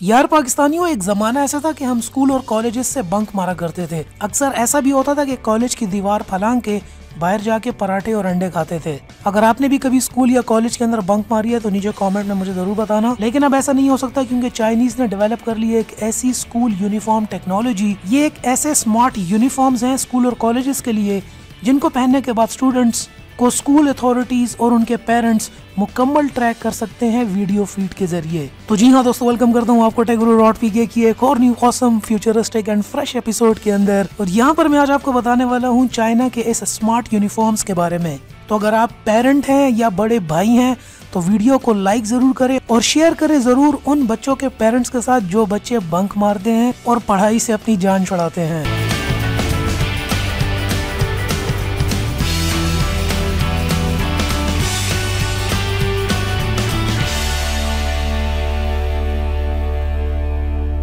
यार पाकिस्तानियों, एक जमाना ऐसा था कि हम स्कूल और कॉलेजेस से बंक मारा करते थे। अक्सर ऐसा भी होता था कि कॉलेज की दीवार फलांग के बाहर जाके पराठे और अंडे खाते थे। अगर आपने भी कभी स्कूल या कॉलेज के अंदर बंक मारी है तो नीचे कमेंट में मुझे जरूर बताना। लेकिन अब ऐसा नहीं हो सकता क्योंकि चाइनीज ने डेवलप कर ली है एक ऐसी स्कूल यूनिफॉर्म टेक्नोलॉजी। ये एक ऐसे स्मार्ट यूनिफॉर्म्स हैं स्कूल और कॉलेजेस के लिए जिनको पहनने के बाद स्टूडेंट्स को स्कूल अथॉरिटीज और उनके पेरेंट्स मुकम्मल ट्रैक कर सकते हैं वीडियो फीड के जरिए। तो जी हाँ दोस्तों, वेलकम करता हूँ आपको टेक की एक और new awesome futuristic and fresh episode के अंदर। और यहाँ पर मैं आज आपको बताने वाला हूँ चाइना के इस स्मार्ट यूनिफॉर्म्स के बारे में। तो अगर आप पेरेंट हैं या बड़े भाई हैं तो वीडियो को लाइक जरूर करें और शेयर करें जरूर उन बच्चों के पेरेंट्स के साथ जो बच्चे बंक मारते हैं और पढ़ाई से अपनी जान छुड़ाते हैं।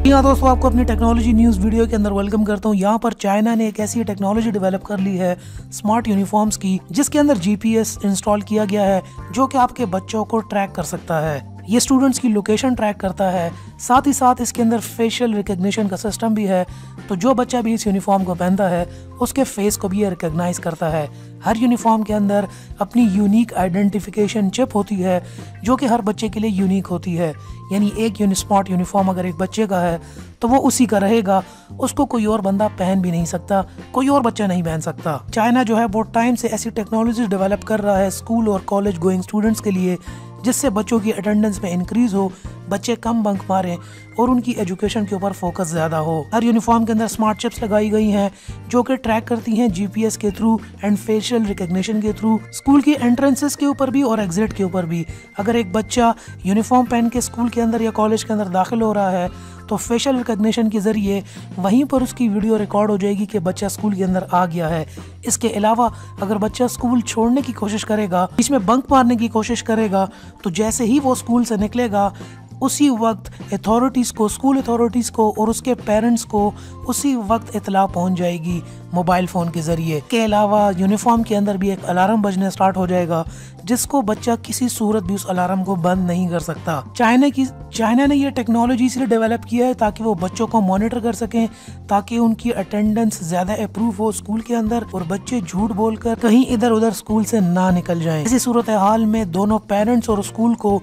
हाँ दोस्तों, आपको अपनी टेक्नोलॉजी न्यूज़ वीडियो के अंदर वेलकम करता हूँ। यहाँ पर चाइना ने एक ऐसी टेक्नोलॉजी डेवलप कर ली है स्मार्ट यूनिफॉर्म्स की, जिसके अंदर जीपीएस इंस्टॉल किया गया है जो कि आपके बच्चों को ट्रैक कर सकता है। ये स्टूडेंट्स की लोकेशन ट्रैक करता है, साथ ही साथ इसके अंदर फेशियल रिकग्निशन का सिस्टम भी है। तो जो बच्चा भी इस यूनिफॉर्म को पहनता है उसके फेस को भी ये रिकग्नाइज करता है। हर यूनिफॉर्म के अंदर अपनी यूनिक आइडेंटिफिकेशन चिप होती है जो कि हर बच्चे के लिए यूनिक होती है। यानी एक स्मार्ट यूनिफॉर्म अगर एक बच्चे का है तो वो उसी का रहेगा, उसको कोई और बंदा पहन भी नहीं सकता, कोई और बच्चा नहीं पहन सकता। चाइना जो है बहुत टाइम से ऐसी टेक्नोलॉजी डेवलप कर रहा है स्कूल और कॉलेज गोइंग स्टूडेंट्स के लिए, जिससे बच्चों की अटेंडेंस में इंक्रीज हो, बच्चे कम बंक मारें और उनकी एजुकेशन के ऊपर फोकस ज्यादा हो। हर यूनिफॉर्म के अंदर स्मार्ट चिप्स लगाई गई हैं जो कि ट्रैक करती हैं जीपीएस के थ्रू एंड फेशियल रिकग्निशन के थ्रू, स्कूल की एंट्रेंसेस के ऊपर भी और एग्जिट के ऊपर भी। अगर एक बच्चा यूनिफॉर्म पहन के स्कूल के अंदर या कॉलेज के अंदर दाखिल हो रहा है तो फेशियल रिकग्निशन के जरिए वहीं पर उसकी वीडियो रिकॉर्ड हो जाएगी कि बच्चा स्कूल के अंदर आ गया है। इसके अलावा अगर बच्चा स्कूल छोड़ने की कोशिश करेगा, इसमें बंक मारने की कोशिश करेगा, तो जैसे ही वो स्कूल से निकलेगा उसी वक्त अथॉरिटीज़ को, स्कूल अथॉरिटीज़ को और उसके पेरेंट्स को उसी वक्त इतला पहुंच जाएगी मोबाइल फ़ोन के ज़रिए। के अलावा यूनिफॉर्म के अंदर भी एक अलार्म बजने स्टार्ट हो जाएगा जिसको बच्चा किसी सूरत भी उस अलार्म को बंद नहीं कर सकता। चाइना ने ये टेक्नोलॉजी इसलिए डेवलप किया है ताकि वो बच्चों को मॉनिटर कर सकें, ताकि उनकी अटेंडेंस ज़्यादा अप्रूव हो स्कूल के अंदर और बच्चे झूठ बोलकर कहीं इधर उधर स्कूल से ना निकल जाएं। इसी सूरत हाल में दोनों पेरेंट्स और स्कूल को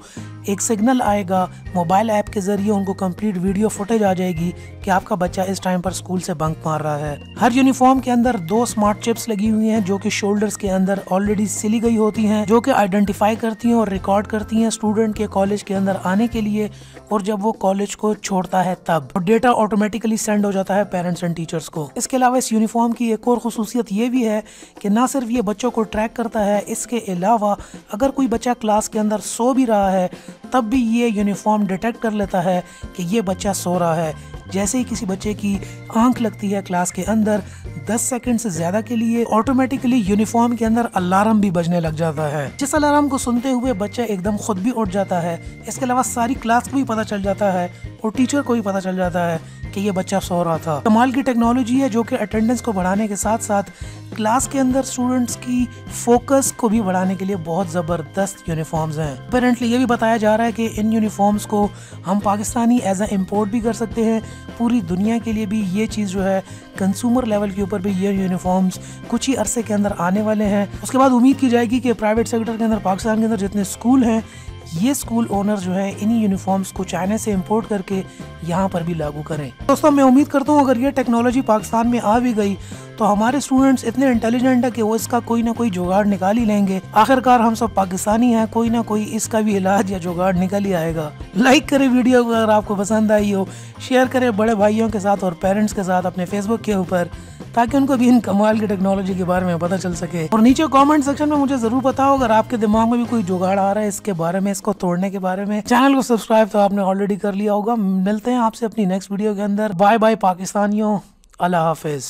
एक सिग्नल आएगा, मोबाइल ऐप के जरिए उनको कंप्लीट वीडियो फुटेज आ जाएगी कि आपका बच्चा इस टाइम पर स्कूल से बंक मार रहा है। हर यूनिफॉर्म के अंदर 2 स्मार्ट चिप्स लगी हुई हैं जो कि शोल्डर्स के अंदर ऑलरेडी सिली गई होती हैं, जो कि आइडेंटिफाई करती हैं और रिकॉर्ड करती हैं स्टूडेंट के कॉलेज के अंदर आने के लिए, और जब वो कॉलेज को छोड़ता है तब डेटा ऑटोमेटिकली सेंड हो जाता है पेरेंट्स एंड टीचर्स को। इसके अलावा इस यूनिफॉर्म की एक और खुसूसियत ये भी है कि ना सिर्फ ये बच्चों को ट्रैक करता है, इसके अलावा अगर कोई बच्चा क्लास के अंदर सो भी रहा है तब भी ये यूनिफॉर्म डिटेक्ट कर लेता है कि ये बच्चा सो रहा है। जैसे ही किसी बच्चे की आंख लगती है क्लास के अंदर 10 सेकंड से ज्यादा के लिए ऑटोमेटिकली यूनिफॉर्म के अंदर अलार्म भी बजने लग जाता है, जिस अलार्म को सुनते हुए बच्चा एकदम खुद भी उठ जाता है। इसके अलावा सारी क्लास को भी पता चल जाता है और टीचर को भी पता चल जाता है कि ये बच्चा सो रहा था। कमाल की टेक्नोलॉजी है जो कि अटेंडेंस को बढ़ाने के साथ साथ क्लास के अंदर स्टूडेंट्स की फोकस को भी बढ़ाने के लिए बहुत ज़बरदस्त यूनिफॉर्म्स हैं। अपेरेंटली ये भी बताया जा रहा है कि इन यूनिफॉर्म्स को हम पाकिस्तानी एज ए इम्पोर्ट भी कर सकते हैं। पूरी दुनिया के लिए भी ये चीज़ जो है, कंज्यूमर लेवल के ऊपर भी ये यूनिफॉर्म्स कुछ ही अरसे के अंदर आने वाले हैं। उसके बाद उम्मीद की जाएगी कि प्राइवेट सेक्टर के अंदर पाकिस्तान के अंदर जितने स्कूल हैं, ये स्कूल ओनर जो है इन्हीं यूनिफॉर्म्स को चाइना से इंपोर्ट करके यहाँ पर भी लागू करें। दोस्तों, मैं उम्मीद करता हूँ अगर ये टेक्नोलॉजी पाकिस्तान में आ भी गई तो हमारे स्टूडेंट्स इतने इंटेलिजेंट है कि वो इसका कोई ना कोई जुगाड़ निकाल ही लेंगे। आखिरकार हम सब पाकिस्तानी हैं, कोई ना कोई इसका भी इलाज या जुगाड़ निकल ही आएगा। लाइक करें वीडियो अगर आपको पसंद आई हो, शेयर करें बड़े भाइयों के साथ और पेरेंट्स के साथ अपने फेसबुक के ऊपर, ताकि उनको भी इन कमाल की टेक्नोलॉजी के बारे में पता चल सके। और नीचे कमेंट सेक्शन में मुझे जरूर बताओ अगर आपके दिमाग में भी कोई जुगाड़ आ रहा है इसके बारे में, इसको तोड़ने के बारे में। चैनल को सब्सक्राइब तो आपने ऑलरेडी कर लिया होगा। मिलते हैं आपसे अपनी नेक्स्ट वीडियो के अंदर। बाय बाय पाकिस्तानियों, अल्लाह हाफिज।